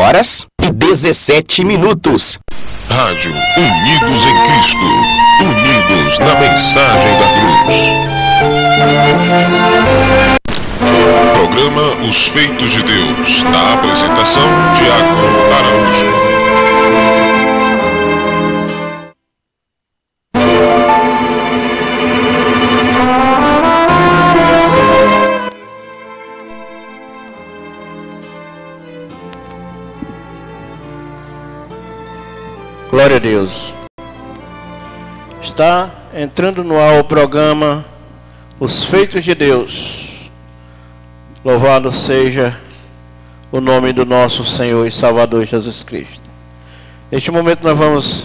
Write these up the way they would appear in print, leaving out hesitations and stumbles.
8h17. Rádio Unidos em Cristo, unidos na mensagem da cruz. Programa Os Feitos de Deus, na apresentação Diácono Araújo. Glória a Deus. Está entrando no ar o programa Os Feitos de Deus. Louvado seja o nome do nosso Senhor e Salvador Jesus Cristo. Neste momento nós vamos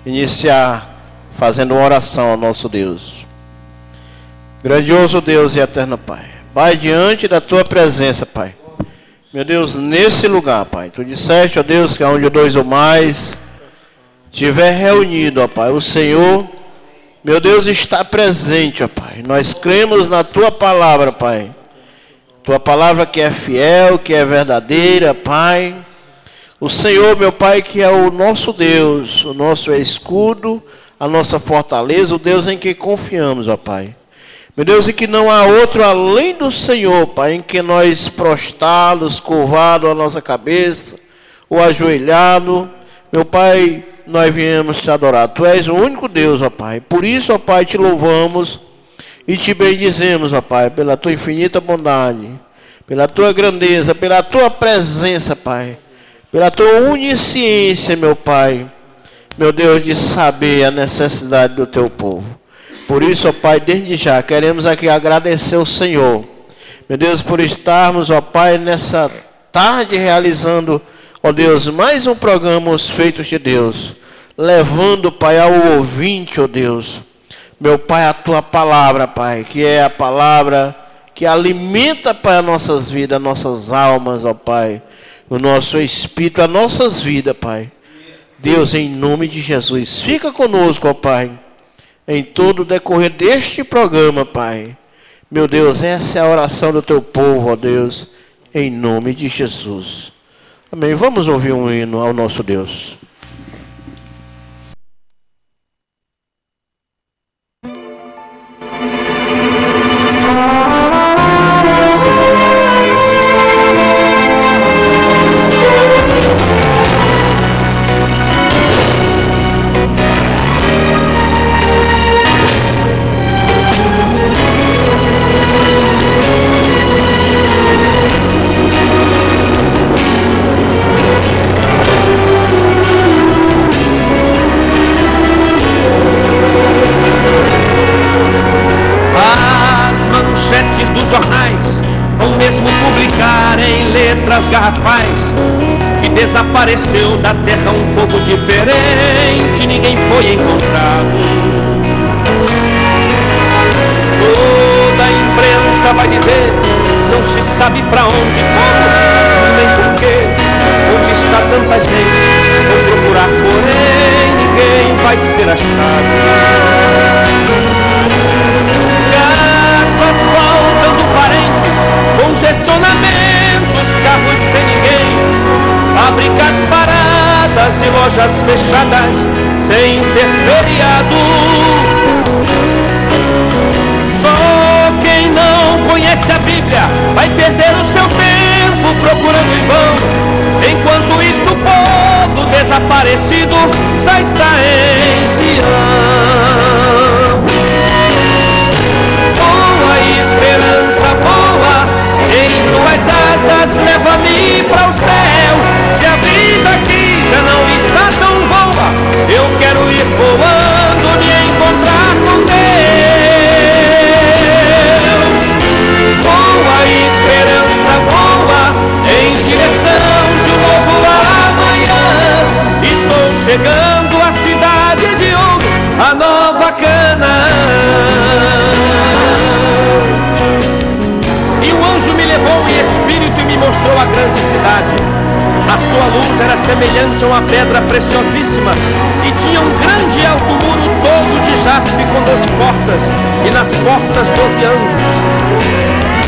iniciar fazendo uma oração ao nosso Deus. Grandioso Deus e eterno Pai, Pai, diante da Tua presença, Pai, meu Deus, nesse lugar, Pai, Tu disseste, ó Deus, que onde dois ou mais estiver reunido, ó Pai, o Senhor, meu Deus, está presente, ó Pai. Nós cremos na Tua palavra, Pai. Tua palavra que é fiel, que é verdadeira, Pai. O Senhor, meu Pai, que é o nosso Deus, o nosso escudo, a nossa fortaleza, o Deus em que confiamos, ó Pai. Meu Deus, e que não há outro além do Senhor, Pai, em que nós prostrados, curvados a nossa cabeça, ou ajoelhado, meu Pai, nós viemos te adorar. Tu és o único Deus, ó Pai. Por isso, ó Pai, te louvamos e te bendizemos, ó Pai, pela Tua infinita bondade, pela Tua grandeza, pela Tua presença, Pai, pela Tua onisciência, meu Pai, meu Deus, de saber a necessidade do Teu povo. Por isso, ó Pai, desde já, queremos aqui agradecer ao Senhor, meu Deus, por estarmos, ó Pai, nessa tarde realizando, ó Deus, mais um programa Os Feitos de Deus, levando, Pai, ao ouvinte, ó Deus, meu Pai, a Tua palavra, Pai, que é a palavra que alimenta, Pai, as nossas vidas, as nossas almas, ó Pai, o nosso espírito, as nossas vidas, Pai. Deus, em nome de Jesus, fica conosco, ó Pai, em todo o decorrer deste programa, Pai. Meu Deus, essa é a oração do Teu povo, ó Deus, em nome de Jesus. Amém. Vamos ouvir um hino ao nosso Deus. Dos jornais vão mesmo publicar em letras garrafais que desapareceu da terra um povo diferente, ninguém foi encontrado. Toda a imprensa vai dizer, não se sabe pra onde, como, nem porquê, onde está tanta gente, vou procurar, porém ninguém vai ser achado. Congestionamentos, carros sem ninguém, fábricas paradas e lojas fechadas sem ser feriado. Só quem não conhece a Bíblia vai perder o seu tempo procurando em vão, enquanto isto o povo desaparecido já está em Sião. Voa, esperança, voa, em tuas asas leva-me para o céu. Se a vida aqui já não está tão boa, eu quero ir voando, me encontrar com Deus. Voa, esperança, voa, em direção de um novo amanhã. Estou chegando à cidade de ouro, a nova Canaã. E o anjo me levou em espírito e me mostrou a grande cidade. A sua luz era semelhante a uma pedra preciosíssima e tinha um grande e alto muro todo de jaspe com 12 portas, e nas portas 12 anjos.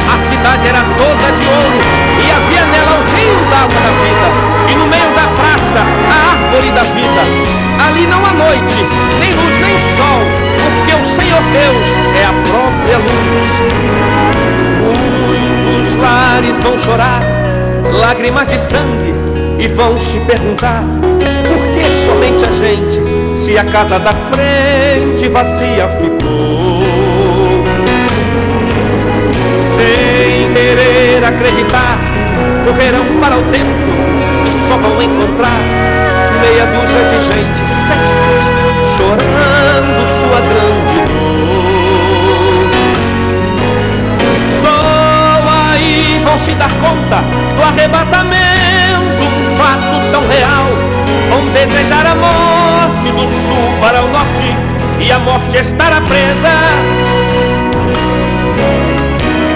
A cidade era toda de ouro e a havia nela o rio da água da vida, e no meio da praça a árvore da vida. Ali não há noite, nem luz, nem sol, porque o Senhor Deus é a própria luz. Muitos lares vão chorar lágrimas de sangue e vão se perguntar: por que somente a gente, se a casa da frente vazia ficou? Sem querer acreditar, correrão para o templo e só vão encontrar meia dúzia de gente, céticos, chorando sua grande dor. Só aí vão se dar conta do arrebatamento, um fato tão real. Vão desejar a morte do sul para o norte, e a morte estará presa.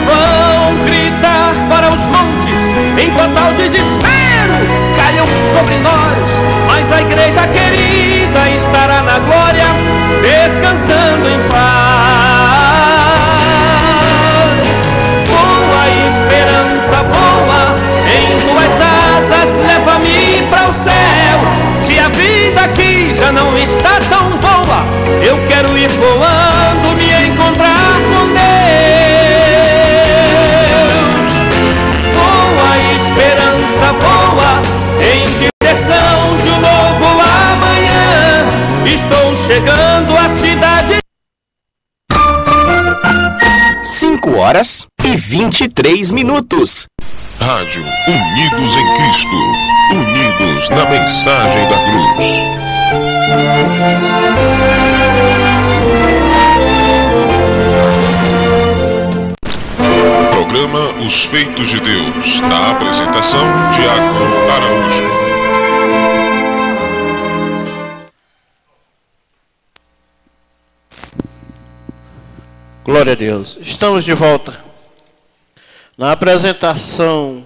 Vão gritar para os montes em total desespero, caiam sobre nós, mas a igreja querida estará na glória, descansando em paz. Voa, esperança, voa, em tuas asas leva-me para o céu. Se a vida aqui já não está tão boa, eu quero ir voando, me encontrar com Deus. Voa, esperança, voa, em direção de um novo amanhã. Estou chegando à cidade. 5h23. Rádio Unidos em Cristo. Unidos na mensagem da cruz. Programa Os Feitos de Deus. Na apresentação, Diácono Araújo. Glória a Deus. Estamos de volta na apresentação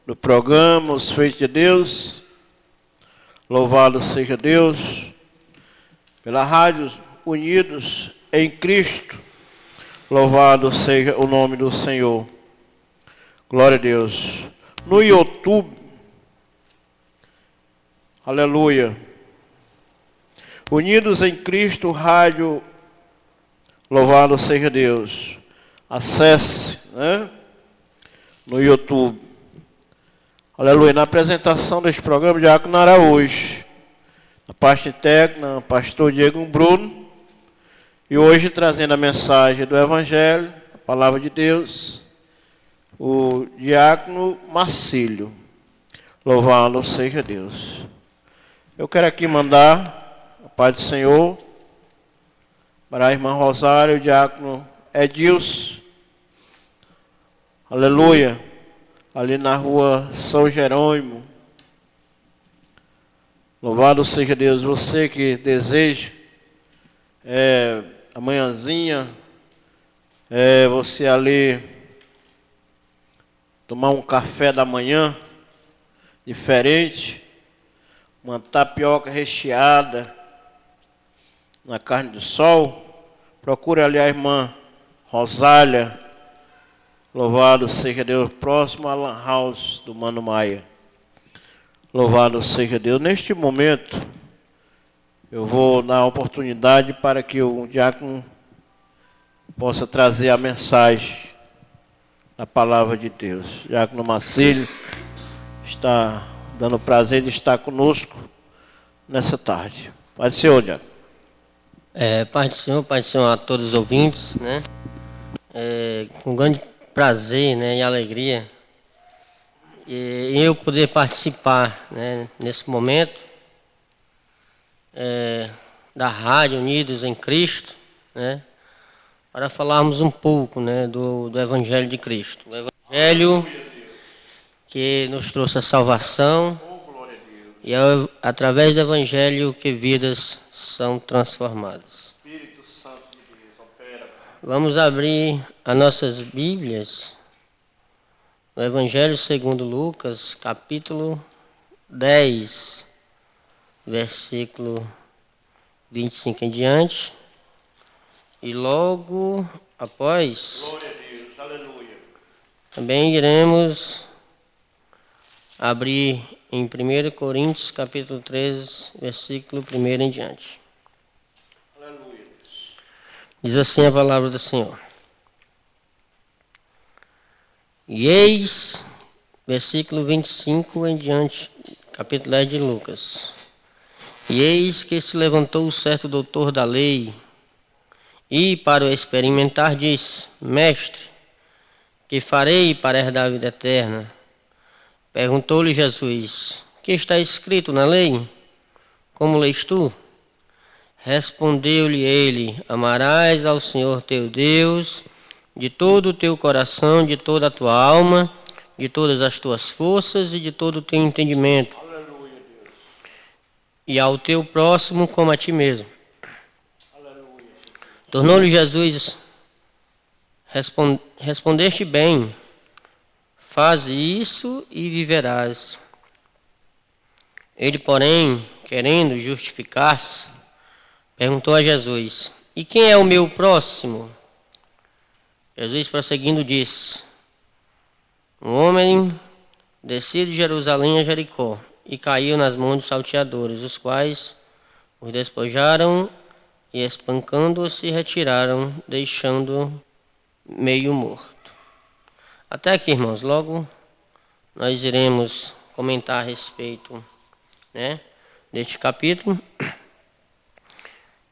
do programa Os Feitos de Deus. Louvado seja Deus pela Rádio Unidos em Cristo. Louvado seja o nome do Senhor. Glória a Deus. No YouTube, aleluia, Unidos em Cristo, Rádio. Louvado seja Deus. Acesse, né, no YouTube. Aleluia. Na apresentação deste programa, Diácono Araújo. Na parte técnica, pastor Diego Bruno. E hoje trazendo a mensagem do Evangelho, a palavra de Deus, o Diácono Marcílio. Louvado seja Deus. Eu quero aqui mandar a paz do Senhor para a irmã Rosário, o Diácono Edilson. Aleluia. Ali na rua São Jerônimo. Louvado seja Deus. Você que deseja amanhãzinha, você ali tomar um café da manhã diferente, uma tapioca recheada na carne do sol, procure ali a irmã Rosália. Louvado seja Deus, próximo à Lan House do Mano Maia. Louvado seja Deus. Neste momento, eu vou dar a oportunidade para que o diácono possa trazer a mensagem da palavra de Deus. O diácono Marcílio está dando o prazer de estar conosco nessa tarde. Paz do Senhor, diácono. Paz do Senhor a todos os ouvintes, né? Com grande prazer, né, e alegria eu poder participar, né, nesse momento da Rádio Unidos em Cristo, né, para falarmos um pouco, né, do Evangelho de Cristo, o Evangelho que nos trouxe a salvação, e é através do Evangelho que vidas são transformadas. Vamos abrir as nossas Bíblias no Evangelho segundo Lucas, capítulo 10, versículo 25 em diante. E logo após, também iremos abrir em 1 Coríntios, capítulo 13, versículo 1 em diante. Aleluia. Diz assim a palavra do Senhor. E eis, versículo 25 em diante, capítulo 10 de Lucas. E eis que se levantou certo doutor da lei, e para o experimentar disse: Mestre, que farei para herdar a vida eterna? Perguntou-lhe Jesus: Que está escrito na lei? Como lês tu? Respondeu-lhe ele: Amarás ao Senhor teu Deus de todo o teu coração, de toda a tua alma, de todas as tuas forças e de todo o teu entendimento. Aleluia, Deus. E ao teu próximo como a ti mesmo. Aleluia. Tornou-lhe Jesus: Respondeste bem, faze isso e viverás. Ele, porém, querendo justificar-se, perguntou a Jesus: E quem é o meu próximo? Jesus, prosseguindo, disse: Um homem descia de Jerusalém a Jericó e caiu nas mãos dos salteadores, os quais os despojaram e, espancando-o, se retiraram, deixando-o meio morto. Até aqui, irmãos. Logo nós iremos comentar a respeito, né, deste capítulo.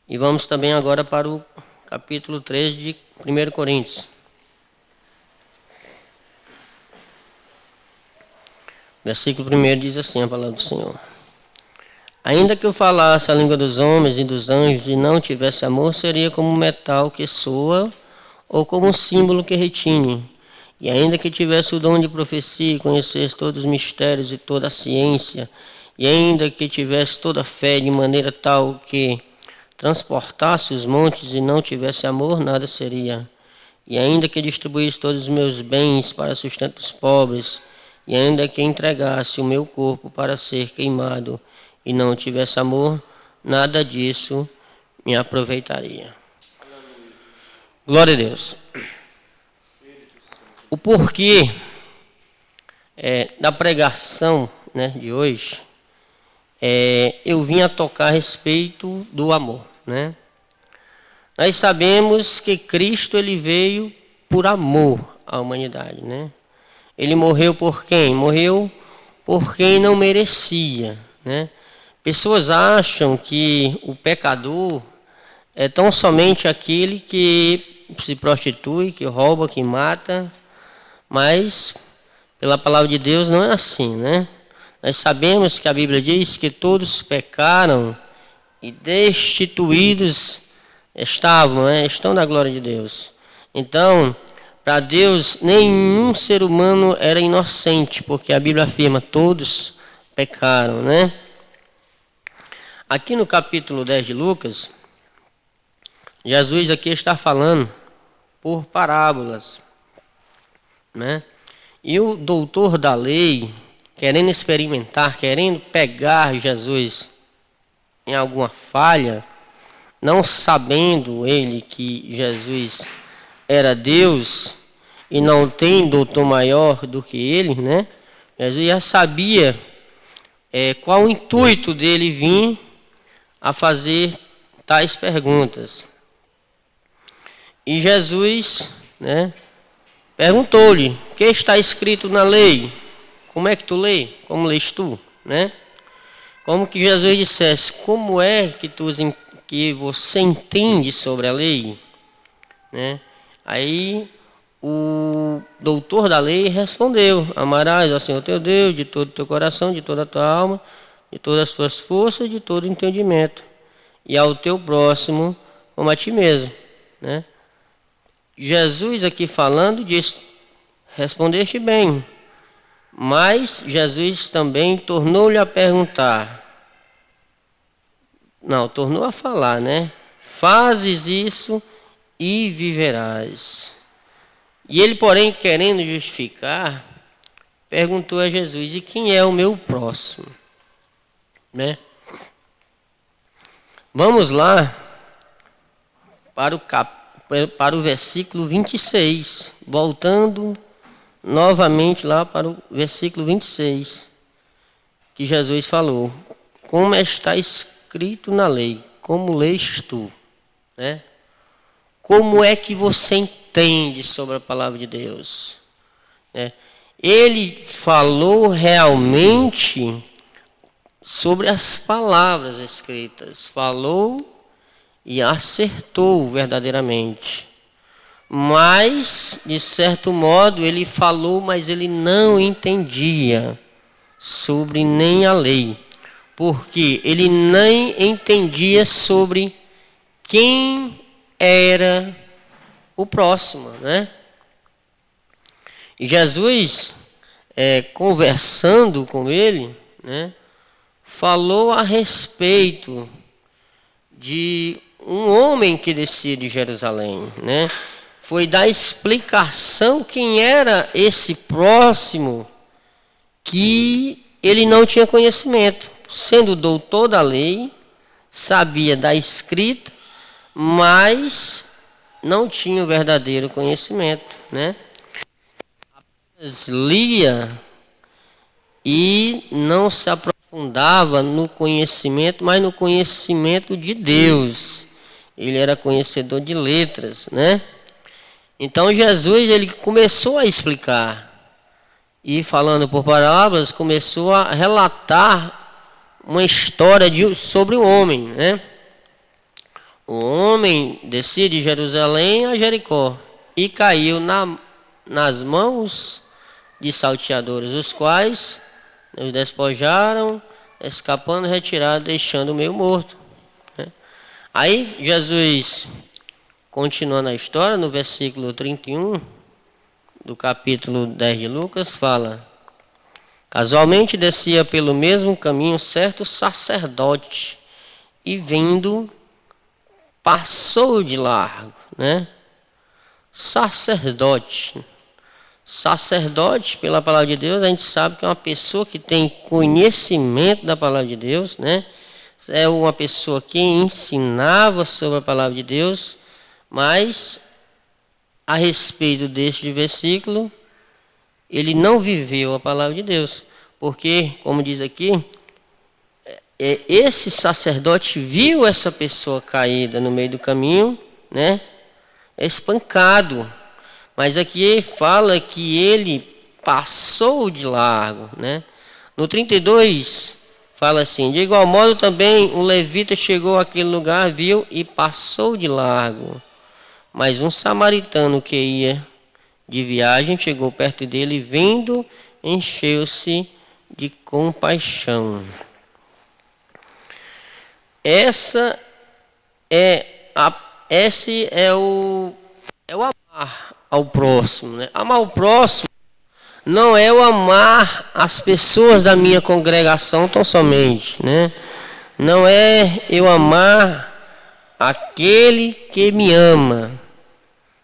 E vamos também agora para o capítulo 3 de 1 Coríntios. Versículo 1 diz assim a palavra do Senhor: Ainda que eu falasse a língua dos homens e dos anjos e não tivesse amor, seria como um metal que soa ou como um símbolo que retine. E ainda que tivesse o dom de profecia e conhecesse todos os mistérios e toda a ciência, e ainda que tivesse toda a fé de maneira tal que transportasse os montes e não tivesse amor, nada seria. E ainda que distribuísse todos os meus bens para sustento dos pobres, e ainda que entregasse o meu corpo para ser queimado e não tivesse amor, nada disso me aproveitaria. Glória a Deus. O porquê da pregação, né, de hoje, eu vim a tocar a respeito do amor, né? Nós sabemos que Cristo ele veio por amor à humanidade, né? Ele morreu por quem? Morreu por quem não merecia, né? Pessoas acham que o pecador é tão somente aquele que se prostitui, que rouba, que mata, mas pela palavra de Deus não é assim, né? Nós sabemos que a Bíblia diz que todos pecaram e destituídos estavam, né? Estão da glória de Deus. Então, para Deus, nenhum ser humano era inocente, porque a Bíblia afirma, todos pecaram, né? Aqui no capítulo 10 de Lucas, Jesus aqui está falando por parábolas, né? E o doutor da lei, querendo experimentar, querendo pegar Jesus em alguma falha, não sabendo ele que Jesus era Deus e não tem doutor maior do que ele, né? Jesus já sabia qual o intuito dele vir a fazer tais perguntas. E Jesus, né, perguntou-lhe: o que está escrito na lei? Como é que tu lê? Como lês tu? Né? Como que Jesus dissesse: como é que você entende sobre a lei? Né? Aí o doutor da lei respondeu: amarás ao Senhor teu Deus de todo o teu coração, de toda a tua alma, de todas as tuas forças, de todo o entendimento, e ao teu próximo como a ti mesmo. Né? Jesus aqui falando diz: respondeste bem. Mas Jesus também tornou-lhe a perguntar. Não, tornou a falar, né? Fazes isso e viverás. E ele, porém, querendo justificar, perguntou a Jesus: e quem é o meu próximo? Né? Vamos lá para o versículo 26, voltando novamente lá para o versículo 26. que Jesus falou, como está escrito na lei, como lês tu, né? Como é que você entende sobre a palavra de Deus? Né? Ele falou realmente sobre as palavras escritas, falou e acertou verdadeiramente. Mas, de certo modo, ele falou, mas ele não entendia sobre nem a lei, porque ele nem entendia sobre quem era o próximo, né? E Jesus, conversando com ele, né, falou a respeito de um homem que descia de Jerusalém, né? Foi dar explicação quem era esse próximo que ele não tinha conhecimento, sendo doutor da lei, sabia da escrita, mas não tinha o verdadeiro conhecimento, né? Apenas lia e não se aprofundava no conhecimento, mas no conhecimento de Deus. Ele era conhecedor de letras, né? Então Jesus, ele começou a explicar e, falando por parábolas, começou a relatar uma história sobre o homem, né? O homem descia de Jerusalém a Jericó e caiu nas mãos de salteadores, os quais os despojaram, escapando, retirado, deixando o meio morto, né? Aí Jesus, continuando a história, no versículo 31 do capítulo 10 de Lucas, fala: casualmente descia pelo mesmo caminho certo sacerdote, e vindo, passou de largo, né? Sacerdote, pela palavra de Deus, a gente sabe que é uma pessoa que tem conhecimento da palavra de Deus, né? É uma pessoa que ensinava sobre a palavra de Deus, mas a respeito deste versículo, ele não viveu a palavra de Deus, porque, como diz aqui, esse sacerdote viu essa pessoa caída no meio do caminho, né? Espancado, mas aqui fala que ele passou de largo, né? No 32 fala assim: de igual modo também o levita chegou àquele lugar, viu e passou de largo. Mas um samaritano que ia de viagem chegou perto dele e, vendo, encheu-se de compaixão. Esse é o amar ao próximo, né? Amar o próximo não é o amar as pessoas da minha congregação tão somente, né? Não é eu amar aquele que me ama.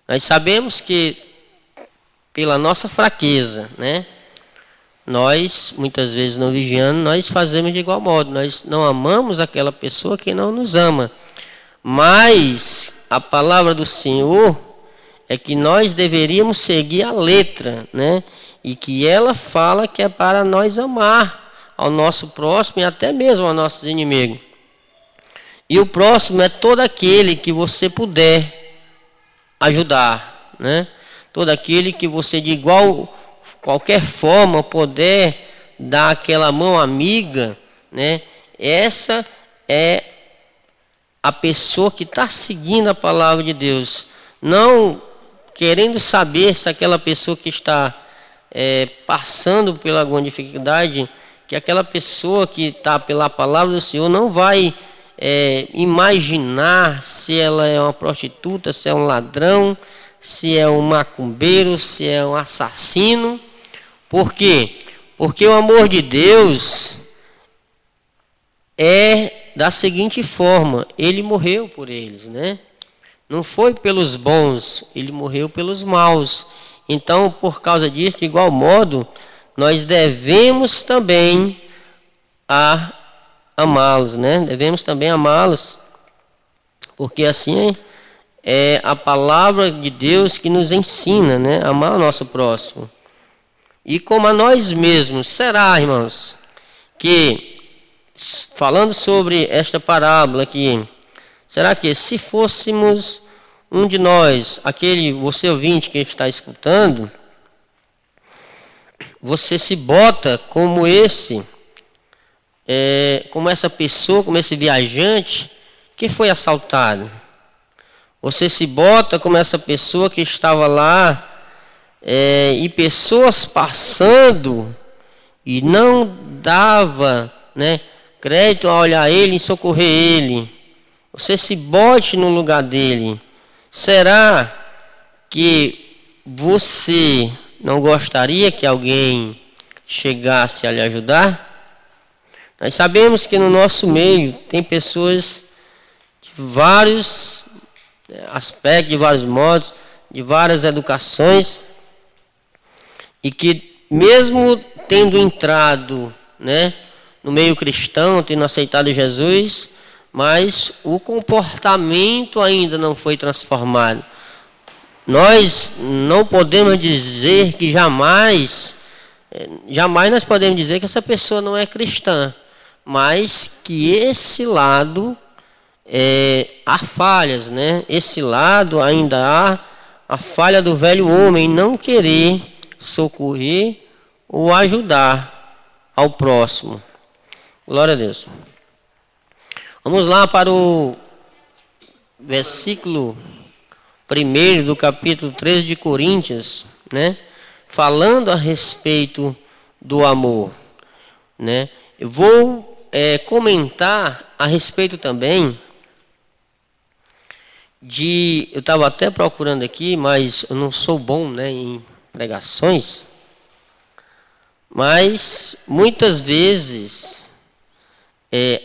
Nós sabemos que pela nossa fraqueza, né? Nós, muitas vezes não vigiando, nós fazemos de igual modo. Nós não amamos aquela pessoa que não nos ama. Mas a palavra do Senhor é que nós deveríamos seguir a letra, né? E que ela fala que é para nós amar ao nosso próximo e até mesmo aos nossos inimigos. E o próximo é todo aquele que você puder ajudar, né? Todo aquele que você de qualquer forma puder dar aquela mão amiga, né? Essa é a pessoa que está seguindo a palavra de Deus, não querendo saber se aquela pessoa que está passando pela alguma dificuldade, que aquela pessoa que está pela palavra do Senhor não vai imaginar se ela é uma prostituta, se é um ladrão, se é um macumbeiro, se é um assassino. Por quê? Porque o amor de Deus é da seguinte forma: ele morreu por eles, né? Não foi pelos bons, ele morreu pelos maus. Então, por causa disso, de igual modo, nós devemos também amá-los, né? Devemos também amá-los, porque assim é a palavra de Deus que nos ensina, né? Amar o nosso próximo. E como a nós mesmos, será, irmãos, que que, falando sobre esta parábola aqui, será que se fôssemos um de nós, você ouvinte que está escutando, você se bota como essa pessoa, como esse viajante que foi assaltado. Você se bota como essa pessoa que estava lá e pessoas passando e não dava, né, crédito a olhar ele e socorrer ele. Você se bote no lugar dele. Será que você não gostaria que alguém chegasse a lhe ajudar? Nós sabemos que no nosso meio tem pessoas de vários aspectos, de vários modos, de várias educações, e que mesmo tendo entrado, né, no meio cristão, tendo aceitado Jesus, mas o comportamento ainda não foi transformado. Nós não podemos dizer que jamais nós podemos dizer que essa pessoa não é cristã, mas que esse lado há falhas, né? Esse lado ainda há a falha do velho homem não querer socorrer ou ajudar ao próximo. Glória a Deus. Vamos lá para o versículo 1 do capítulo 13 de Coríntios, né? Falando a respeito do amor, né? Eu vou comentar a respeito também eu estava até procurando aqui, mas eu não sou bom, né, em pregações, mas muitas vezes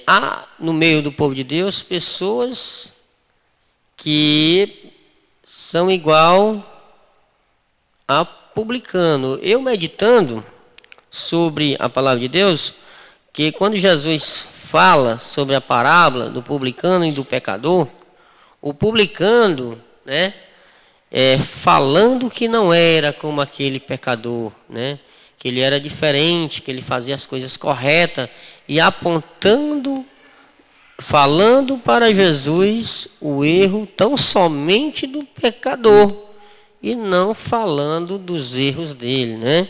há no meio do povo de Deus pessoas que são igual a publicano. Eu meditando sobre a palavra de Deus, que quando Jesus fala sobre a parábola do publicano e do pecador, o publicano, né, falando que não era como aquele pecador, né, que ele era diferente, que ele fazia as coisas corretas, e apontando, falando para Jesus o erro tão somente do pecador, e não falando dos erros dele, né?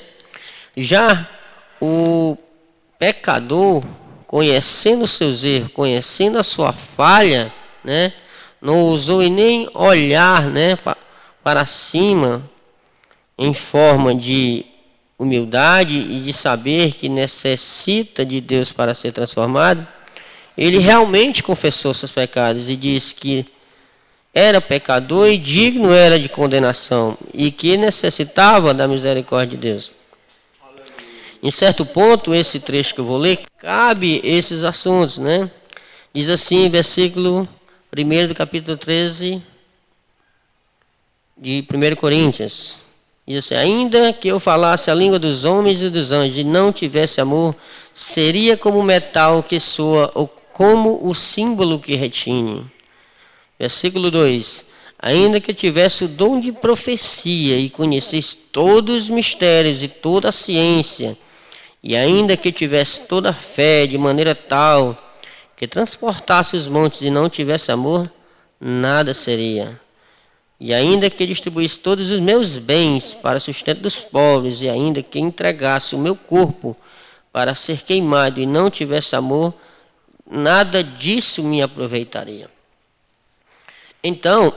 Já o pecador, conhecendo os seus erros, conhecendo a sua falha, né, não ousou nem olhar, né, para cima em forma de humildade e de saber que necessita de Deus para ser transformado. Ele realmente confessou seus pecados e disse que era pecador e digno era de condenação e que necessitava da misericórdia de Deus. Em certo ponto, esse trecho que eu vou ler, cabe esses assuntos, né? Diz assim, versículo 1 do capítulo 13 de 1 Coríntios. Diz assim: ainda que eu falasse a língua dos homens e dos anjos e não tivesse amor, seria como o metal que soa ou como o símbolo que retine. Versículo 2: ainda que eu tivesse o dom de profecia e conhecesse todos os mistérios e toda a ciência, e ainda que eu tivesse toda a fé de maneira tal que transportasse os montes e não tivesse amor, nada seria. E ainda que distribuísse todos os meus bens para o sustento dos pobres, e ainda que entregasse o meu corpo para ser queimado e não tivesse amor, nada disso me aproveitaria. Então,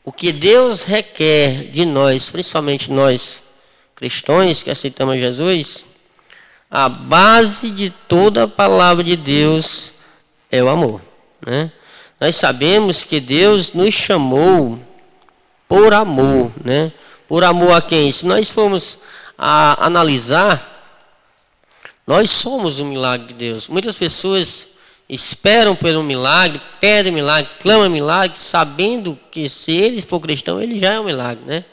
o que Deus requer de nós, principalmente nós cristãos que aceitamos Jesus, a base de toda a palavra de Deus é o amor, né? Nós sabemos que Deus nos chamou por amor, né? Por amor a quem? Se nós formos a analisar, nós somos um milagre de Deus. Muitas pessoas esperam por um milagre, pedem milagre, clamam milagre, sabendo que se ele for cristão, ele já é um milagre, né?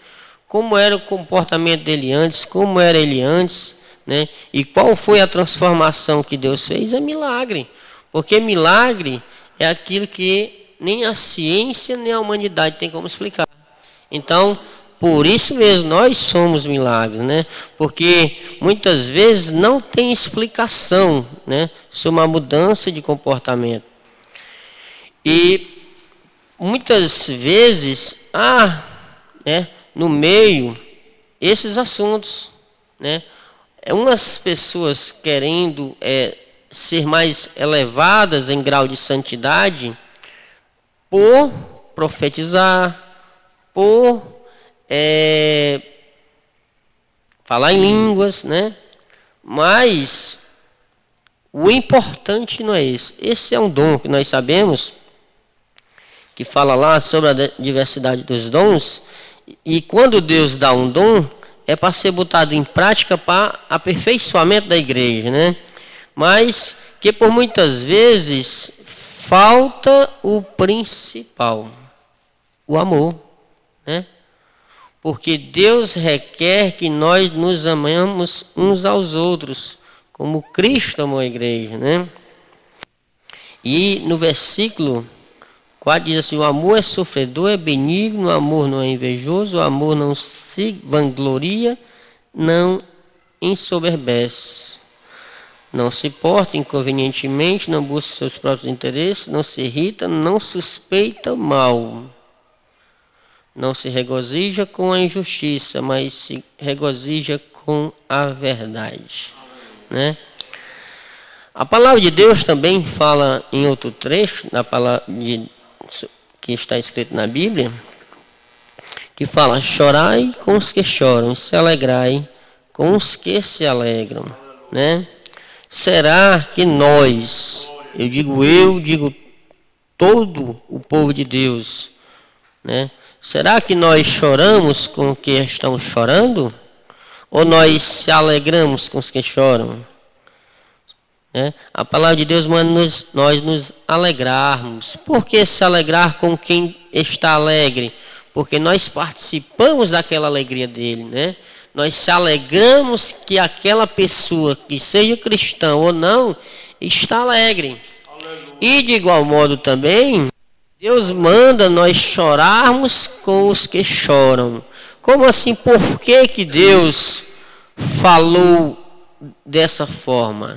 Como era o comportamento dele antes, como era ele antes, né? E qual foi a transformação que Deus fez? É milagre. Porque milagre é aquilo que nem a ciência nem a humanidade tem como explicar. Então, por isso mesmo nós somos milagres, né? Porque muitas vezes não tem explicação, né, sobre uma mudança de comportamento. E muitas vezes há, né, no meio esses assuntos, né? Umas pessoas querendo ser mais elevadas em grau de santidade por profetizar, por falar em línguas, né? Mas o importante não é esse. Esse é um dom que nós sabemos, que fala lá sobre a diversidade dos dons. E quando Deus dá um dom, é para ser botado em prática para aperfeiçoamento da igreja, né? Mas que por muitas vezes falta o principal, o amor, né? Porque Deus requer que nós nos amemos uns aos outros, como Cristo amou a igreja, né? E no versículo 4 diz assim: o amor é sofredor, é benigno, o amor não é invejoso, o amor não se vangloria, não ensoberbece, não se porta inconvenientemente, não busca seus próprios interesses, não se irrita, não suspeita mal, não se regozija com a injustiça, mas se regozija com a verdade, né? A palavra de Deus também fala em outro trecho, na palavra que está escrito na Bíblia, que fala: chorai com os que choram, se alegrai com os que se alegram, né? Será que nós, eu digo todo o povo de Deus, né? Será que nós choramos com os que estão chorando? Ou nós se alegramos com os que choram? Né? A palavra de Deus manda nós nos alegrarmos. Por que se alegrar com quem está alegre? Porque nós participamos daquela alegria dele, né? Nós se alegramos que aquela pessoa, que seja cristã ou não, está alegre. Aleluia. E de igual modo também, Deus manda nós chorarmos com os que choram. Como assim? Por que Deus falou dessa forma?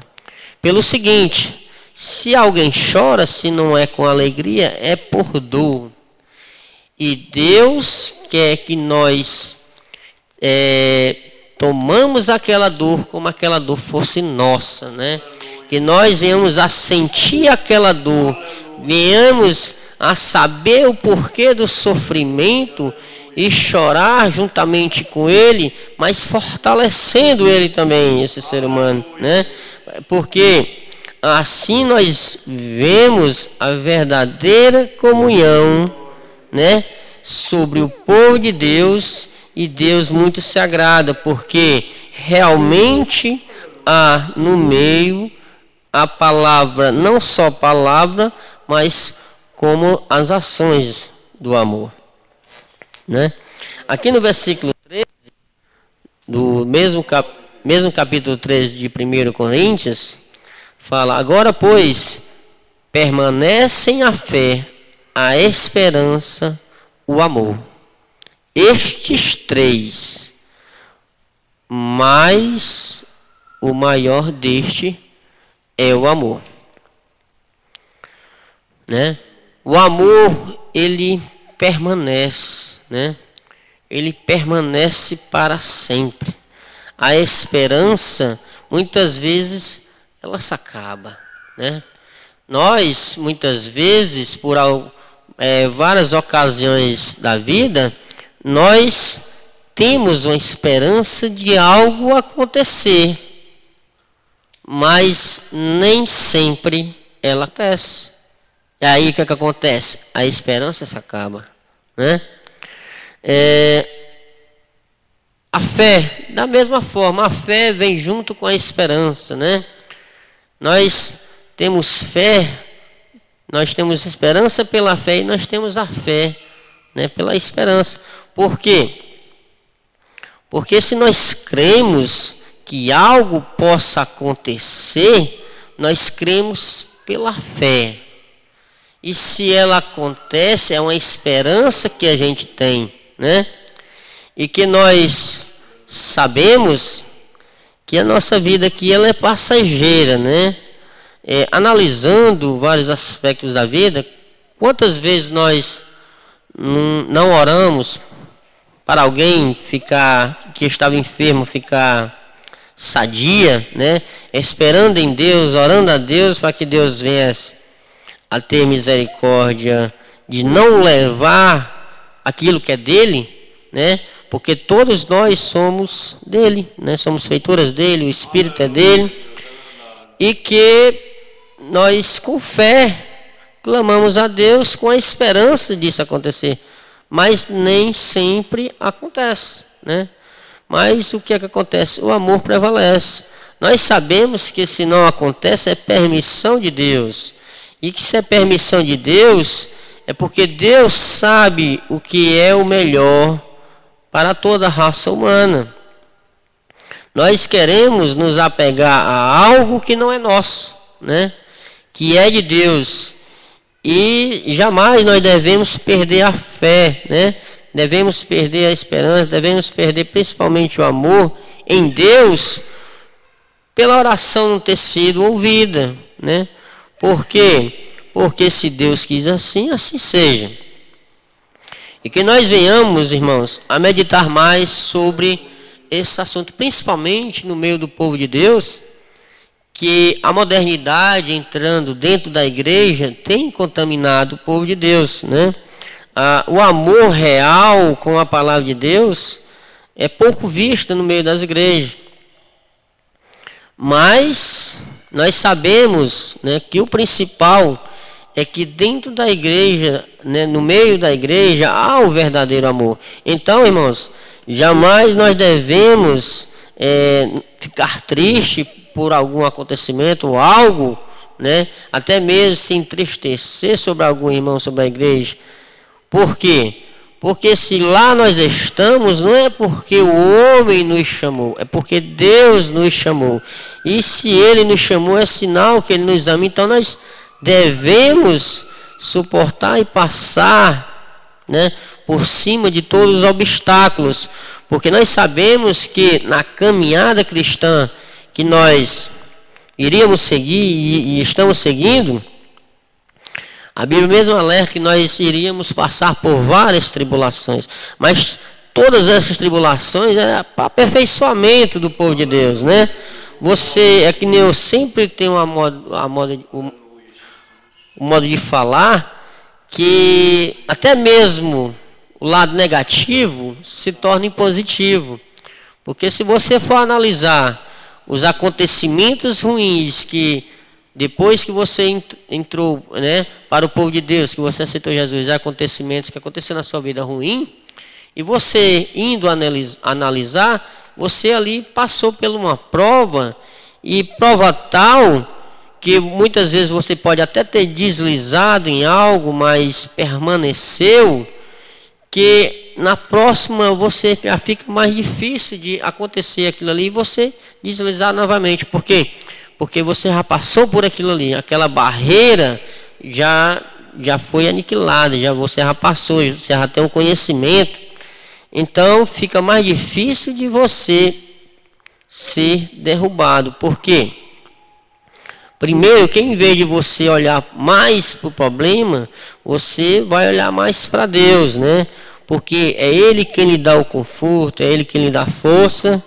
Pelo seguinte: se alguém chora, se não é com alegria, é por dor. E Deus quer que nós tomamos aquela dor como aquela dor fosse nossa, né? Que nós venhamos a sentir aquela dor, venhamos a saber o porquê do sofrimento e chorar juntamente com ele, mas fortalecendo ele também, esse ser humano, né? Porque assim nós vemos a verdadeira comunhão, né, sobre o povo de Deus, e Deus muito se agrada, porque realmente há no meio a palavra, não só palavra, mas como as ações do amor, né? Aqui no versículo 13 do mesmo capítulo 13 de 1 Coríntios, fala: agora, pois, permanecem a fé, a esperança, o amor. Estes três, mas o maior deste é o amor, né? O amor, ele permanece, né? Ele permanece para sempre. A esperança, muitas vezes, ela se acaba, né? Nós, muitas vezes, por várias ocasiões da vida, nós temos uma esperança de algo acontecer, mas nem sempre ela acontece. E aí o que acontece? A esperança se acaba, né? A fé, da mesma forma, a fé vem junto com a esperança, né? Nós temos fé, nós temos esperança pela fé e nós temos a fé, né, pela esperança. Por quê? Porque se nós cremos que algo possa acontecer, nós cremos pela fé. E se ela acontece, é uma esperança que a gente tem, né? e que nós sabemos que a nossa vida aqui ela é passageira, né? Analisando vários aspectos da vida, quantas vezes nós não oramos para alguém que estava enfermo ficar sadia, né? Esperando em Deus, orando a Deus para que Deus venha a ter misericórdia de não levar aquilo que é dele, né? Porque todos nós somos dele, né? Somos feituras dele, o Espírito é dele, e que nós com fé clamamos a Deus com a esperança disso acontecer, mas nem sempre acontece, né? Mas o que é que acontece? O amor prevalece. Nós sabemos que se não acontece é permissão de Deus, e que se é permissão de Deus é porque Deus sabe o que é o melhor para toda a raça humana. Nós queremos nos apegar a algo que não é nosso, né? Que é de Deus. E jamais nós devemos perder a fé, né? Devemos perder a esperança, devemos perder principalmente o amor em Deus pela oração não ter sido ouvida, né? Por quê? Porque se Deus quis assim, assim seja. E que nós venhamos, irmãos, a meditar mais sobre esse assunto, principalmente no meio do povo de Deus, que a modernidade entrando dentro da igreja tem contaminado o povo de Deus, né? O amor real com a palavra de Deus é pouco visto no meio das igrejas. Mas nós sabemos, né, que o principal é que dentro da igreja, né, no meio da igreja, há o verdadeiro amor. Então, irmãos, jamais nós devemos ficar triste por algum acontecimento ou algo, né, até mesmo se entristecer sobre algum irmão, sobre a igreja. Por quê? Porque se lá nós estamos, não é porque o homem nos chamou, é porque Deus nos chamou. E se Ele nos chamou, é sinal que Ele nos ama. Então nós devemos suportar e passar, né, por cima de todos os obstáculos. Porque nós sabemos que na caminhada cristã que nós iríamos seguir e estamos seguindo, a Bíblia mesmo alerta que nós iríamos passar por várias tribulações, mas todas essas tribulações é para aperfeiçoamento do povo de Deus, né? Você, é que nem eu sempre tenho o modo de falar, que até mesmo o lado negativo se torna positivo, porque se você for analisar os acontecimentos ruins que depois que você entrou, né, para o povo de Deus, que você aceitou Jesus, acontecimentos que aconteceram na sua vida ruim, e você indo analisar, você ali passou por uma prova, e prova tal que muitas vezes você pode até ter deslizado em algo, mas permaneceu, que na próxima você já fica mais difícil de acontecer aquilo ali e você deslizar novamente. Por quê? Porque você já passou por aquilo ali, aquela barreira já foi aniquilada, você já passou, você já tem um conhecimento. Então fica mais difícil de você ser derrubado. Por quê? Primeiro, que em vez de você olhar mais para o problema, você vai olhar mais para Deus, né? Porque é Ele quem lhe dá o conforto, é Ele quem lhe dá a força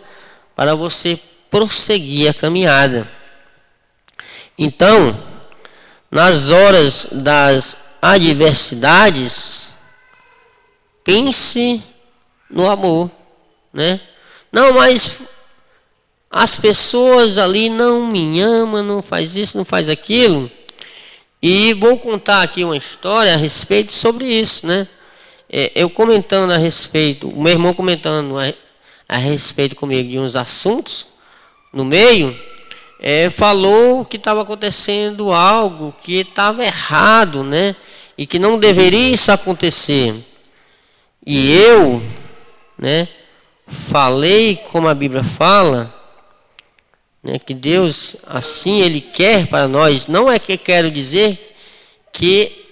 para você prosseguir a caminhada. Então, nas horas das adversidades, pense no amor, né? Não, mas as pessoas ali não me amam, não faz isso, não faz aquilo. E vou contar aqui uma história a respeito sobre isso, né? Eu comentando a respeito, o meu irmão comentando a respeito comigo de uns assuntos no meio, falou que estava acontecendo algo que estava errado, né? E que não deveria isso acontecer. E eu, né, falei como a Bíblia fala, né, que Deus assim Ele quer para nós. Não é que quero dizer que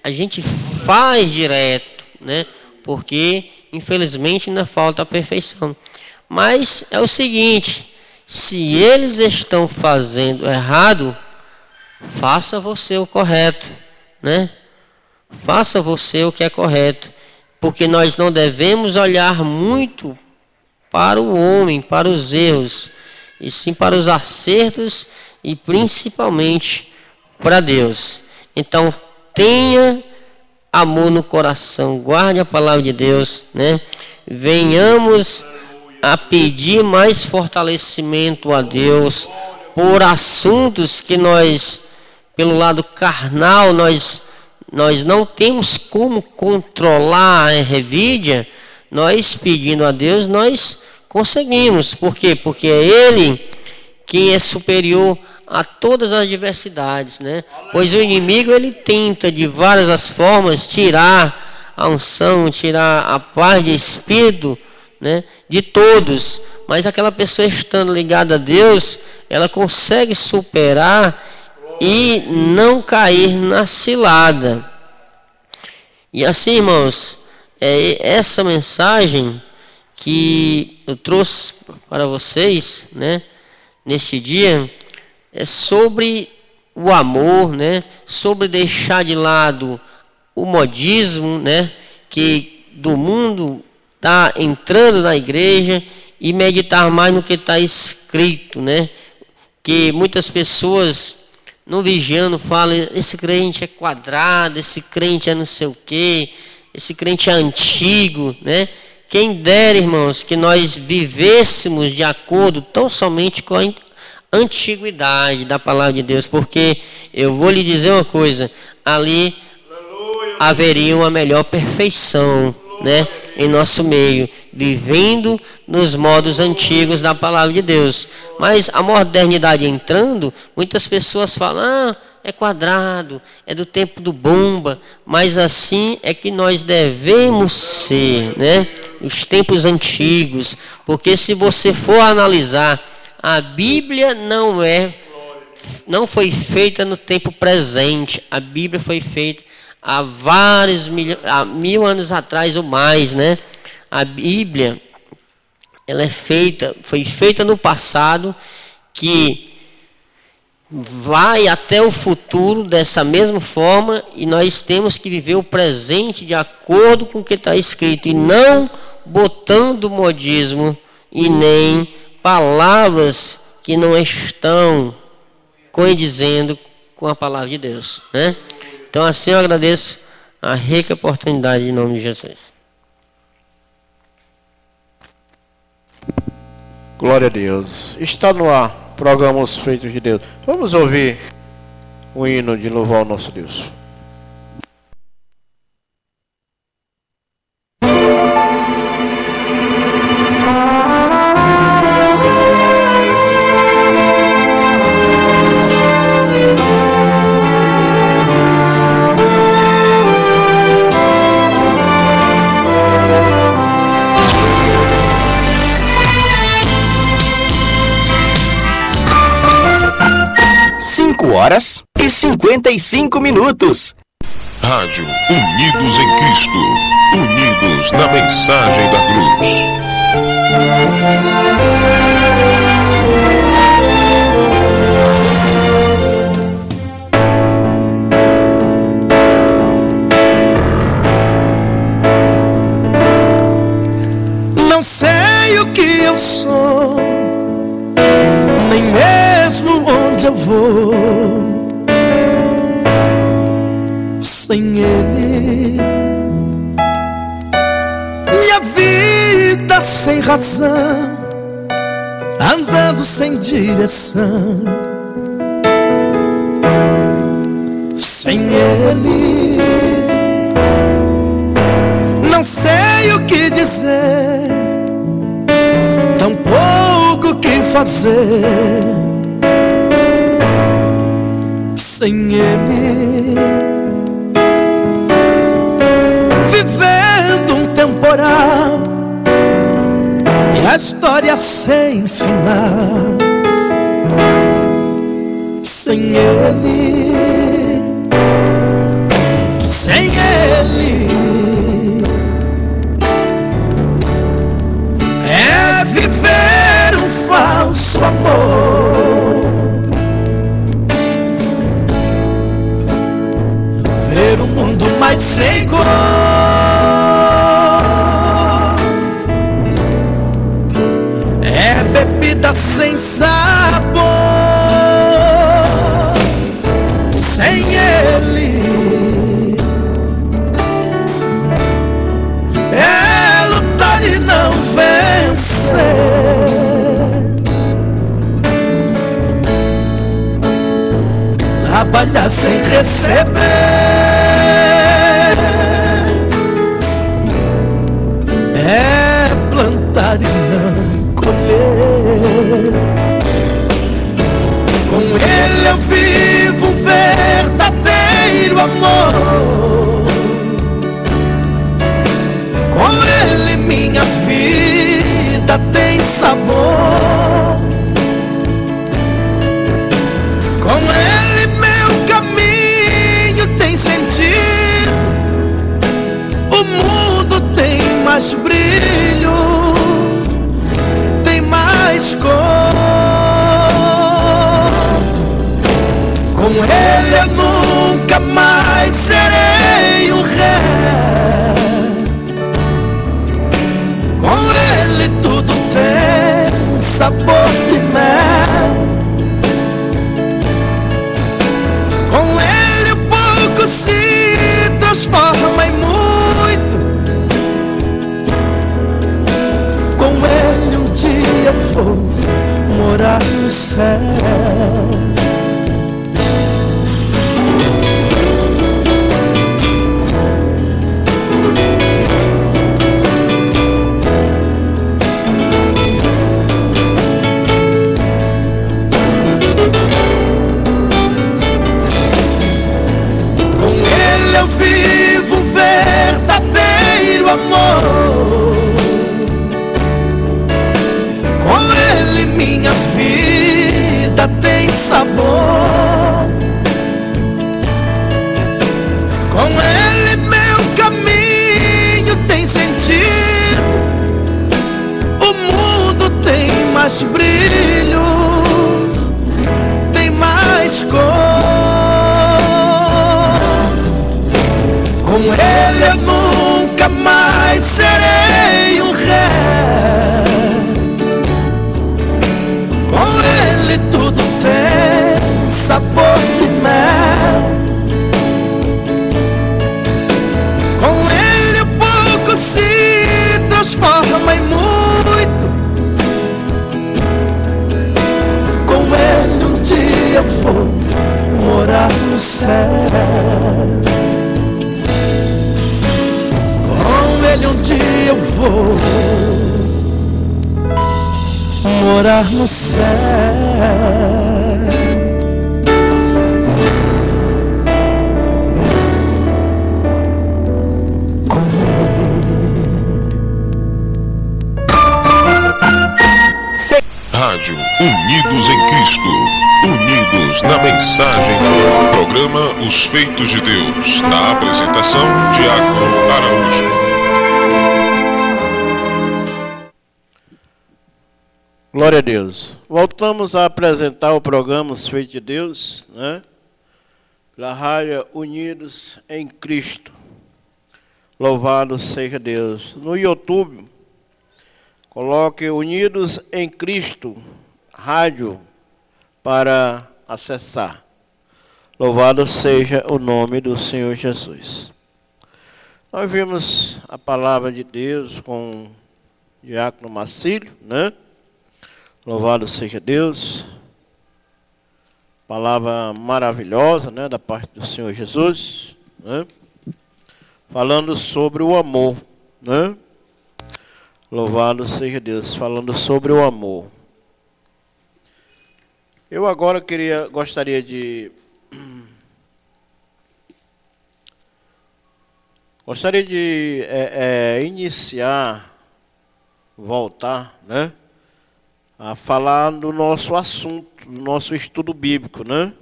a gente faz direto, né? Porque infelizmente ainda falta a perfeição. Mas é o seguinte, se eles estão fazendo errado, faça você o correto, né? Faça você o que é correto, porque nós não devemos olhar muito para o homem, para os erros, e sim para os acertos e principalmente para Deus. Então, tenha amor no coração, guarde a palavra de Deus, né? Venhamos a pedir mais fortalecimento a Deus por assuntos que nós, pelo lado carnal, nós não temos como controlar a Nvidia. Nós pedindo a Deus, nós conseguimos. Por quê? Porque é Ele quem é superior a todas as adversidades, né? Pois o inimigo, ele tenta de várias as formas tirar a unção, tirar a paz de espírito, né, de todos. Mas aquela pessoa estando ligada a Deus, ela consegue superar e não cair na cilada. E assim, irmãos, essa mensagem que eu trouxe para vocês, né, neste dia, é sobre o amor, né, sobre deixar de lado o modismo, né, que do mundo está entrando na igreja, e meditar mais no que está escrito, né, que muitas pessoas no vigiando falam: esse crente é quadrado, esse crente é não sei o quê, esse crente é antigo, né? Quem dera, irmãos, que nós vivêssemos de acordo tão somente com a antiguidade da palavra de Deus, porque eu vou lhe dizer uma coisa, ali haveria uma melhor perfeição, né, em nosso meio, vivendo nos modos antigos da palavra de Deus. Mas a modernidade entrando, muitas pessoas falam: ah, é quadrado, é do tempo do bomba. Mas assim é que nós devemos ser, né, os tempos antigos. Porque se você for analisar, a Bíblia não foi feita no tempo presente. A Bíblia foi feita há mil anos atrás ou mais, né? A Bíblia, ela foi feita no passado, que vai até o futuro dessa mesma forma, e nós temos que viver o presente de acordo com o que está escrito, e não botando modismo e nem palavras que não estão condizendo com a palavra de Deus, né? Então assim eu agradeço a rica oportunidade em nome de Jesus. Glória a Deus. Está no ar, programa Os Feitos de Deus. Vamos ouvir o hino de louvar ao nosso Deus. Horas e 55 minutos. Rádio Unidos em Cristo, unidos na mensagem da cruz. Não sei o que eu sou, nem mesmo onde eu vou sem Ele. Minha vida sem razão, andando sem direção, sem Ele. Não sei o que dizer, tampouco o que fazer sem Ele. Vivendo um temporal e a história sem final, sem Ele, sem Ele. vida sem sabor. Sem Ele é lutar e não vencer. Trabalhar sem receber é plantar e não colher. Com Ele eu vivo um verdadeiro amor. Com Ele minha vida tem sabor. Com Ele meu caminho tem sentido. O mundo tem mais brilho, tem mais cor. Com Ele eu nunca mais serei um rei. Com Ele tudo tem sabor de mel. Com Ele o pouco se transforma em muito. Com Ele um dia eu vou morar no céu. Eu vivo um verdadeiro amor. Com Ele minha vida tem sabor. Com Ele meu caminho tem sentido. O mundo tem mais brilho, tem mais cor. Com Ele eu nunca mais serei um rei. Com Ele tudo tem sabor de mel. Com Ele o pouco se transforma em muito. Com Ele um dia eu vou morar no céu. Com Ele um dia eu vou morar no céu. Com Rádio Unidos em Cristo. Unidos na mensagem. Programa Os Feitos de Deus. Na apresentação, Diácono Araújo. Glória a Deus. Voltamos a apresentar o programa Os Feitos de Deus, né? Pela Rádio Unidos em Cristo. Louvado seja Deus. No YouTube, coloque Unidos em Cristo Rádio para acessar. Louvado seja o nome do Senhor Jesus. Nós vimos a palavra de Deus com o Diácono Marcílio, né? Louvado seja Deus. Palavra maravilhosa, né, da parte do Senhor Jesus, né? Falando sobre o amor, né? Louvado seja Deus, falando sobre o amor. Eu agora gostaria de iniciar, voltar, né, a falar do nosso assunto, do nosso estudo bíblico, né?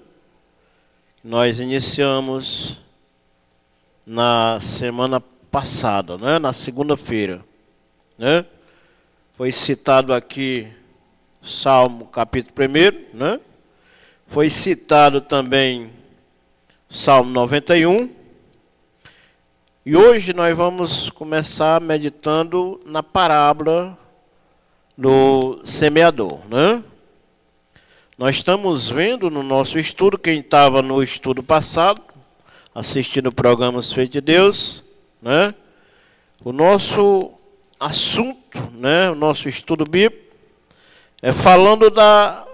Nós iniciamos na semana passada, né, na segunda-feira, né? Foi citado aqui Salmo capítulo 1, né? Foi citado também Salmo 91. E hoje nós vamos começar meditando na parábola do semeador, né? Nós estamos vendo no nosso estudo, quem estava no estudo passado, assistindo o programa Os Feitos de Deus, né? O nosso assunto, né? O nosso estudo bíblico é falando da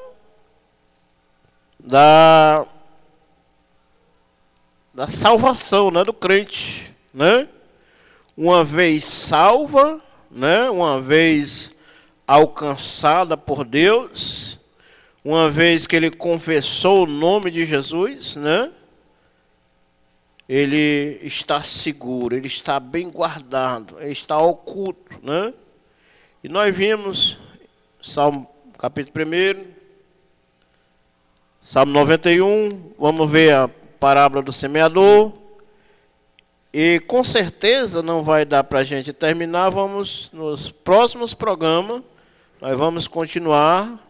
salvação, né? Do crente, né? Uma vez salva, né? Uma vez alcançada por Deus, uma vez que ele confessou o nome de Jesus, né? Ele está seguro, ele está bem guardado, ele está oculto, né? E nós vimos Salmo capítulo 1, Salmo 91, vamos ver a parábola do semeador. E com certeza não vai dar para a gente terminar, vamos nos próximos programas, nós vamos continuar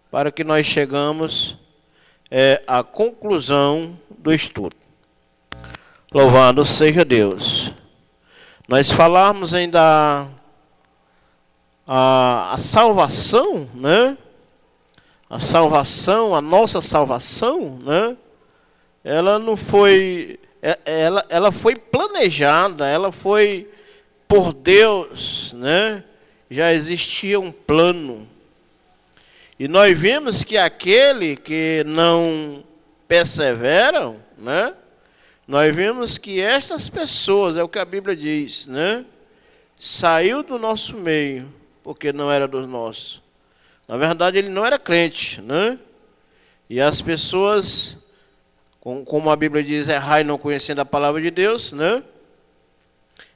para que nós chegamos à conclusão do estudo. Louvado seja Deus. Nós falamos ainda a salvação, né? A salvação, a nossa salvação, né? Ela não foi, ela foi planejada, ela foi por Deus, né? Já existia um plano. E nós vimos que aquele que não perseveram, né? Nós vimos que estas pessoas, é o que a Bíblia diz, né? Saiu do nosso meio, porque não era dos nossos. Na verdade, ele não era crente, né? E as pessoas, como a Bíblia diz, errar e não conhecendo a palavra de Deus, né?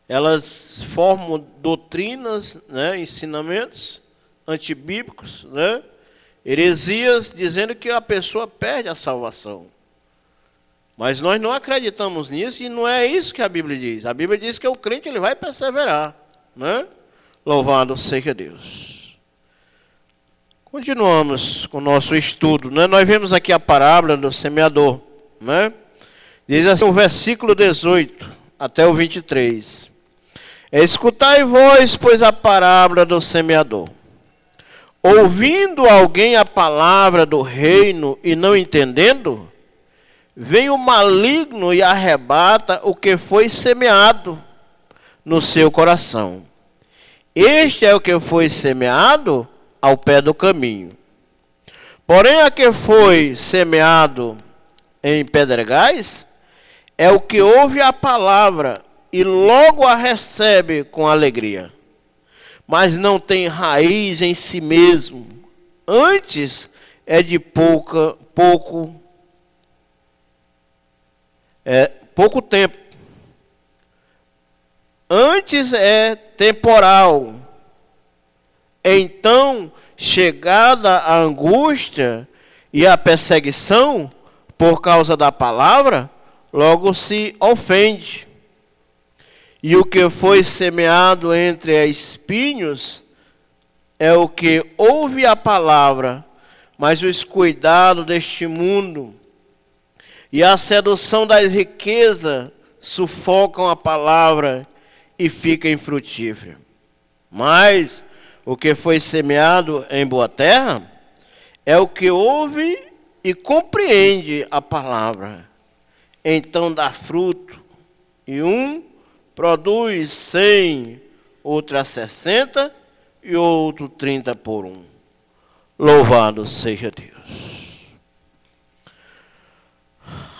Elas formam doutrinas, né? Ensinamentos antibíblicos, né? Heresias, dizendo que a pessoa perde a salvação. Mas nós não acreditamos nisso e não é isso que a Bíblia diz. A Bíblia diz que o crente ele vai perseverar, né? Louvado seja Deus. Continuamos com o nosso estudo, né? Nós vemos aqui a parábola do semeador, né? Diz assim o versículo 18 até o 23. Escutai vós, pois, a parábola do semeador. Ouvindo alguém a palavra do reino e não entendendo, vem o maligno e arrebata o que foi semeado no seu coração. Este é o que foi semeado ao pé do caminho. Porém, a que foi semeado em pedregais é o que ouve a palavra e logo a recebe com alegria, mas não tem raiz em si mesmo, antes é de pouco tempo. Antes é temporal. Então, chegada a angústia e a perseguição por causa da palavra, logo se ofende. E o que foi semeado entre espinhos é o que ouve a palavra, mas os cuidados deste mundo e a sedução das riquezas sufocam a palavra e fica infrutífera. Mas o que foi semeado em boa terra é o que ouve e compreende a palavra. Então dá fruto, e um produz 100, outro a 60 e outro 30 por 1. Louvado seja Deus.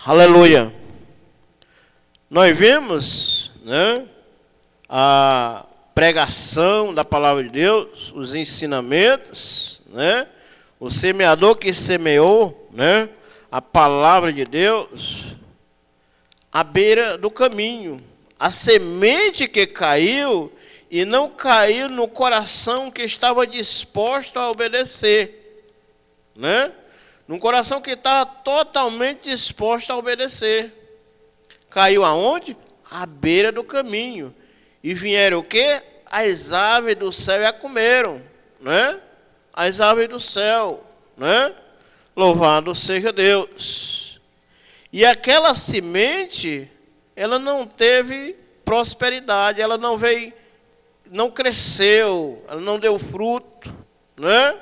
Aleluia. Nós vemos, né, a pregação da palavra de Deus, os ensinamentos, né, o semeador que semeou, né, a palavra de Deus à beira do caminho. A semente que caiu e não caiu no coração que estava disposto a obedecer, né? Num coração que estava totalmente disposto a obedecer. Caiu aonde? À beira do caminho. E vieram o quê? As aves do céu e a comeram, né? As aves do céu, né? Louvado seja Deus. E aquela semente, ela não teve prosperidade, ela não veio, não cresceu, ela não deu fruto, né?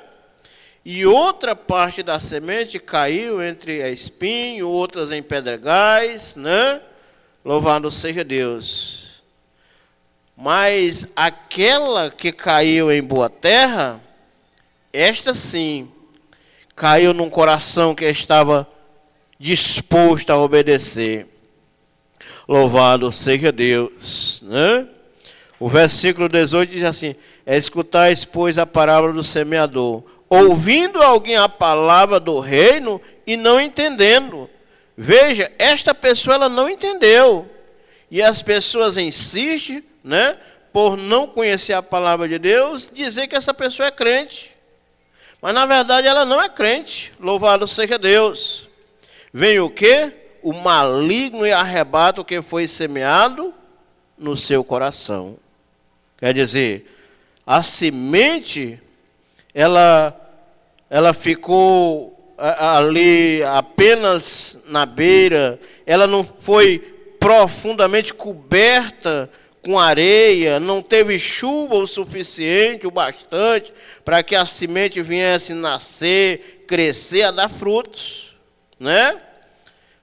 E outra parte da semente caiu entre espinho, outras em pedregais, né? Louvado seja Deus. Mas aquela que caiu em boa terra, esta sim, caiu num coração que estava disposto a obedecer. Louvado seja Deus, né? O versículo 18 diz assim: escutais, pois, a parábola do semeador, ouvindo alguém a palavra do reino e não entendendo. Veja, esta pessoa ela não entendeu. E as pessoas insistem, né, por não conhecer a palavra de Deus, dizer que essa pessoa é crente. Mas na verdade ela não é crente. Louvado seja Deus. Vem o quê? O maligno e arrebata o que foi semeado no seu coração. Quer dizer, a semente, ela ficou ali apenas na beira, ela não foi profundamente coberta com areia, não teve chuva o suficiente, o bastante, para que a semente viesse nascer, crescer, a dar frutos, né?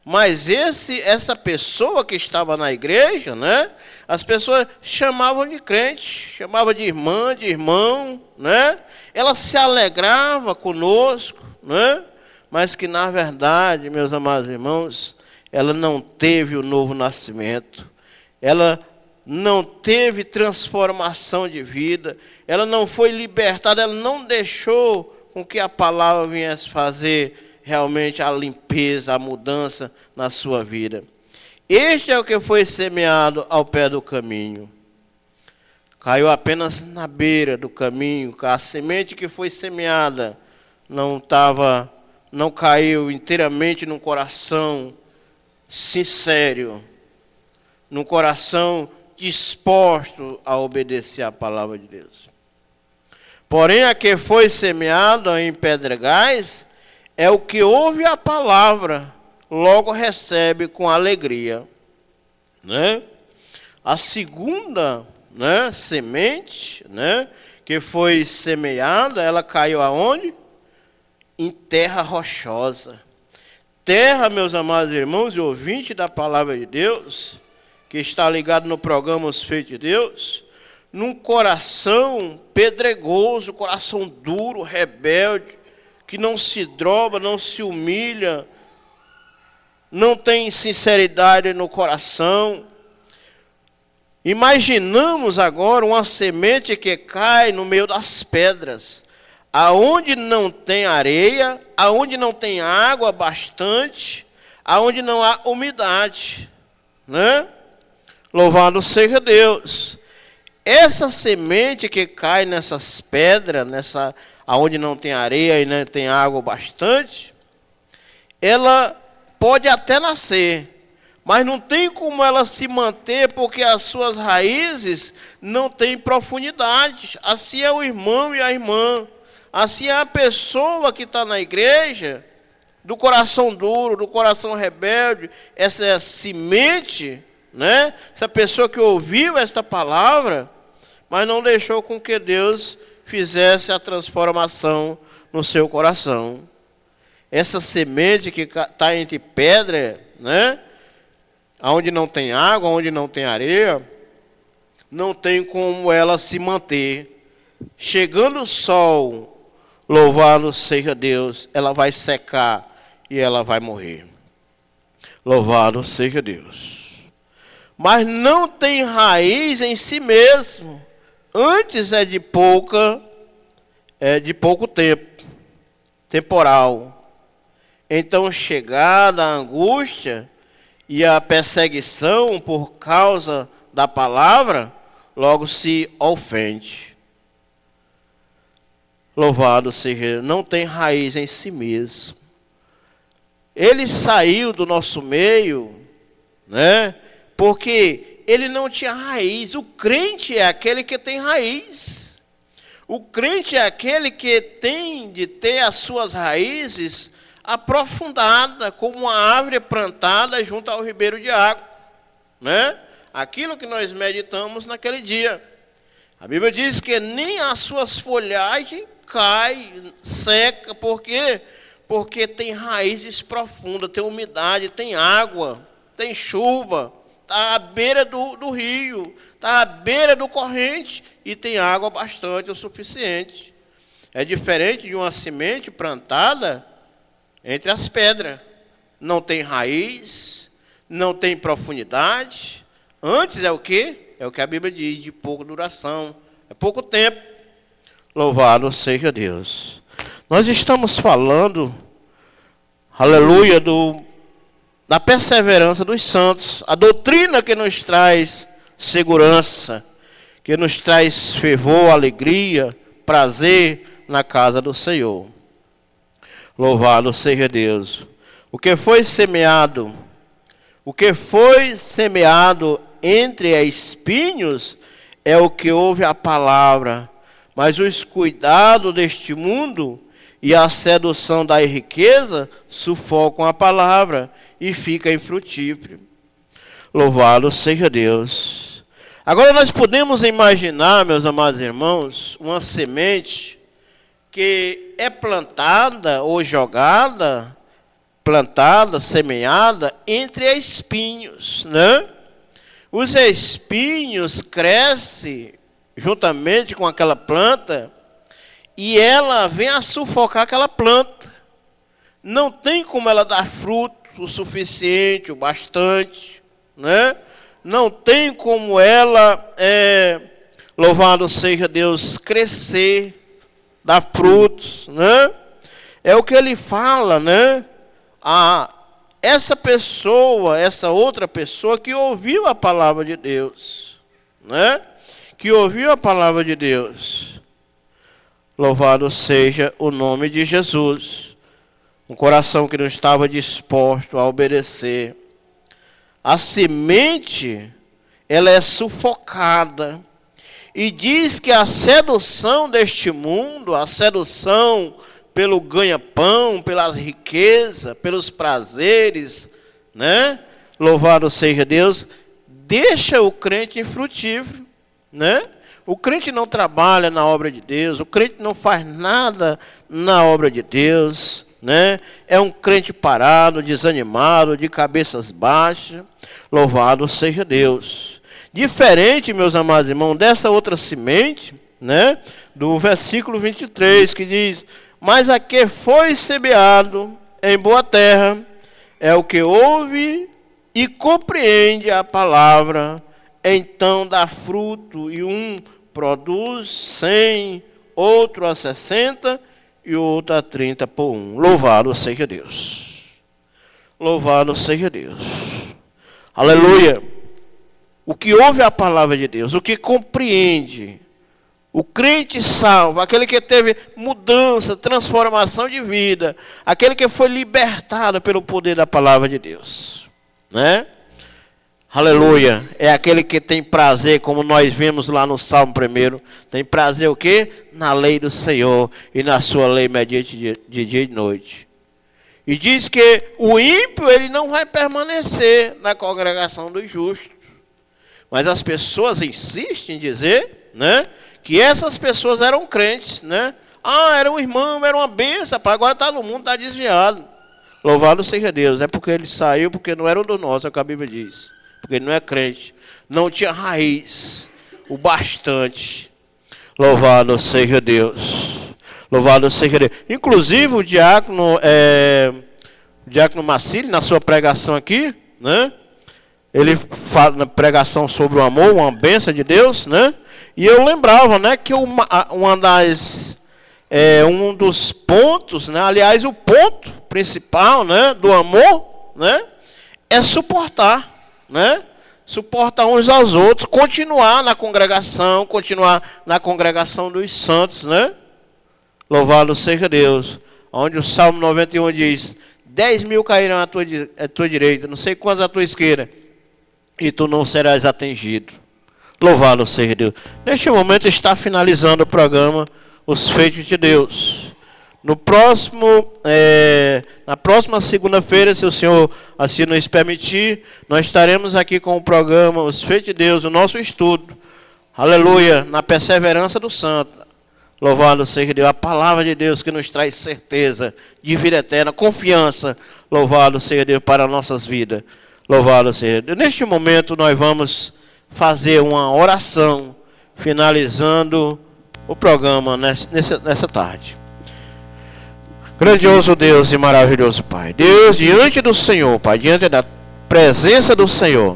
Mas essa pessoa que estava na igreja, né? As pessoas chamavam de crente, chamavam de irmã, de irmão, né? Ela se alegrava conosco, né? Mas que na verdade, meus amados irmãos, ela não teve o novo nascimento. Ela não teve transformação de vida. Ela não foi libertada, ela não deixou com que a palavra viesse fazer realmente a limpeza, a mudança na sua vida. Este é o que foi semeado ao pé do caminho. Caiu apenas na beira do caminho. A semente que foi semeada não caiu inteiramente num coração sincero, num coração disposto a obedecer a palavra de Deus. Porém, a que foi semeado em pedregais é o que ouve a palavra, logo recebe com alegria, né? A segunda, né, semente, né, que foi semeada, ela caiu aonde? Em terra rochosa. Terra, meus amados irmãos e ouvintes da palavra de Deus, que está ligado no programa Os Feitos de Deus, num coração pedregoso, coração duro, rebelde, que não se droba, não se humilha, não tem sinceridade no coração. Imaginamos agora uma semente que cai no meio das pedras, aonde não tem areia, aonde não tem água bastante, aonde não há umidade, né? Louvado seja Deus. Essa semente que cai nessas pedras, aonde não tem areia e não tem água bastante, ela pode até nascer, mas não tem como ela se manter, porque as suas raízes não têm profundidade. Assim é o irmão e a irmã. Assim é a pessoa que está na igreja, do coração duro, do coração rebelde, essa semente, né? Essa pessoa que ouviu esta palavra, mas não deixou com que Deus fizesse a transformação no seu coração. Essa semente que está entre pedra, né? Onde não tem água, onde não tem areia, não tem como ela se manter. Chegando o sol, louvado seja Deus, ela vai secar e ela vai morrer. Louvado seja Deus. Mas não tem raiz em si mesmo. Antes é de pouco tempo, temporal. Então, chegada a angústia e a perseguição por causa da palavra, logo se ofende. Louvado seja, não tem raiz em si mesmo. Ele saiu do nosso meio, né? Porque ele não tinha raiz. O crente é aquele que tem raiz. O crente é aquele que tem de ter as suas raízes aprofundada, como uma árvore plantada junto ao ribeiro de água, né? Aquilo que nós meditamos naquele dia. A Bíblia diz que nem as suas folhagens cai, seca. Por quê? Porque tem raízes profundas, tem umidade, tem água, tem chuva, está à beira do rio, está à beira do corrente e tem água bastante o suficiente. É diferente de uma semente plantada entre as pedras. Não tem raiz, não tem profundidade. Antes é o quê? É o que a Bíblia diz, de pouca duração. É pouco tempo. Louvado seja Deus. Nós estamos falando, aleluia, da perseverança dos santos. A doutrina que nos traz segurança, que nos traz fervor, alegria, prazer na casa do Senhor. Louvado seja Deus. O que foi semeado entre espinhos é o que ouve a palavra, mas os cuidados deste mundo e a sedução da riqueza sufocam a palavra e fica infrutífero. Louvado seja Deus. Agora nós podemos imaginar, meus amados irmãos, uma semente que é plantada ou jogada, semeada entre espinhos, né? Os espinhos crescem juntamente com aquela planta e ela vem a sufocar aquela planta. Não tem como ela dar fruto o suficiente, o bastante, né? Não tem como ela, louvado seja Deus, crescer, dar frutos, né? É o que ele fala, né? Essa pessoa, essa outra pessoa que ouviu a palavra de Deus, né? Que ouviu a palavra de Deus. Louvado seja o nome de Jesus. Um coração que não estava disposto a obedecer. A semente, ela é sufocada. E diz que a sedução deste mundo, a sedução pelo ganha-pão, pelas riquezas, pelos prazeres, né? Louvado seja Deus, deixa o crente infrutífero, né? O crente não trabalha na obra de Deus, o crente não faz nada na obra de Deus, né? É um crente parado, desanimado, de cabeças baixas. Louvado seja Deus. Diferente, meus amados irmãos, dessa outra semente, né? Do versículo 23, que diz: mas a que foi semeado em boa terra é o que ouve e compreende a palavra, então dá fruto, e um produz 100, outro a 60 e outro a 30 por um. Louvado seja Deus. Louvado seja Deus. Aleluia. O que ouve a palavra de Deus, o que compreende, o crente salvo, aquele que teve mudança, transformação de vida, aquele que foi libertado pelo poder da palavra de Deus, né? Aleluia. É aquele que tem prazer, como nós vimos lá no Salmo 1, tem prazer o quê? Na lei do Senhor, e na sua lei mediante de dia e de noite. E diz que o ímpio, ele não vai permanecer na congregação dos justos. Mas as pessoas insistem em dizer, né, que essas pessoas eram crentes, né? Era um irmão, era uma bênção, agora está no mundo, está desviado. Louvado seja Deus. É porque ele saiu, porque não era um do nosso, é o que a Bíblia diz. Porque ele não é crente, não tinha raiz, o bastante. Louvado seja Deus. Louvado seja Deus. Inclusive o diácono Marcílio, na sua pregação aqui, né? Ele fala na pregação sobre o amor, uma bênção de Deus, né? E eu lembrava, né, que um dos pontos, né, aliás, o ponto principal, né, do amor, né, é suportar, né? Suportar uns aos outros, continuar na congregação dos santos, né? Louvado seja Deus. Onde o Salmo 91 diz: 10.000 cairão à tua direita, não sei quantos à tua esquerda, e tu não serás atingido. Louvado seja Deus. Neste momento está finalizando o programa Os Feitos de Deus. Na próxima segunda-feira, se o Senhor assim nos permitir, nós estaremos aqui com o programa Os Feitos de Deus, o nosso estudo. Aleluia, na perseverança do santo. Louvado seja Deus, a palavra de Deus que nos traz certeza de vida eterna, confiança. Louvado seja Deus para nossas vidas. Louvado seja Deus. Neste momento nós vamos fazer uma oração, finalizando o programa nessa tarde. Grandioso Deus e maravilhoso Pai. Deus, diante do Senhor, Pai, diante da presença do Senhor,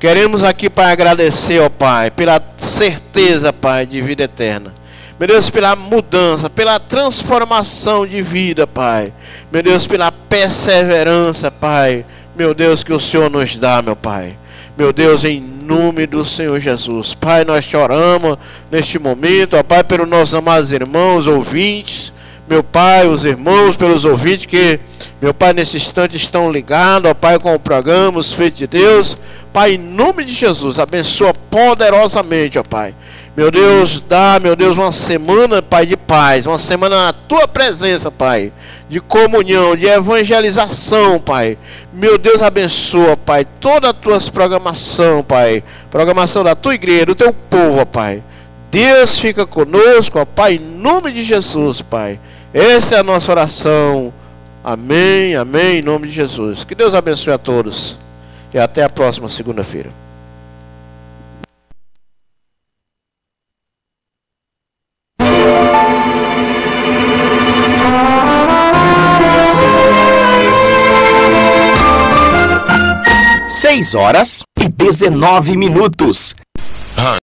queremos aqui, Pai, agradecer, ó Pai, pela certeza, Pai, de vida eterna. Meu Deus, pela mudança, pela transformação de vida, Pai. Meu Deus, pela perseverança, Pai. Meu Deus, que o Senhor nos dá, meu Pai. Meu Deus, em nome do Senhor Jesus. Pai, nós choramos neste momento, ó Pai, pelos nossos amados irmãos, ouvintes. Meu Pai, os irmãos, pelos ouvintes que, meu Pai, nesse instante estão ligados, ó Pai, com o programa, os feitos de Deus. Pai, em nome de Jesus, abençoa poderosamente, ó Pai. Meu Deus, dá, meu Deus, uma semana, Pai, de paz, uma semana na Tua presença, Pai, de comunhão, de evangelização, Pai. Meu Deus, abençoa, Pai, toda a Tua programação, Pai, programação da Tua igreja, do Teu povo, ó Pai. Deus fica conosco, ó Pai, em nome de Jesus, Pai. Esta é a nossa oração. Amém, amém, em nome de Jesus. Que Deus abençoe a todos. E até a próxima segunda-feira. Seis horas e 19 minutos.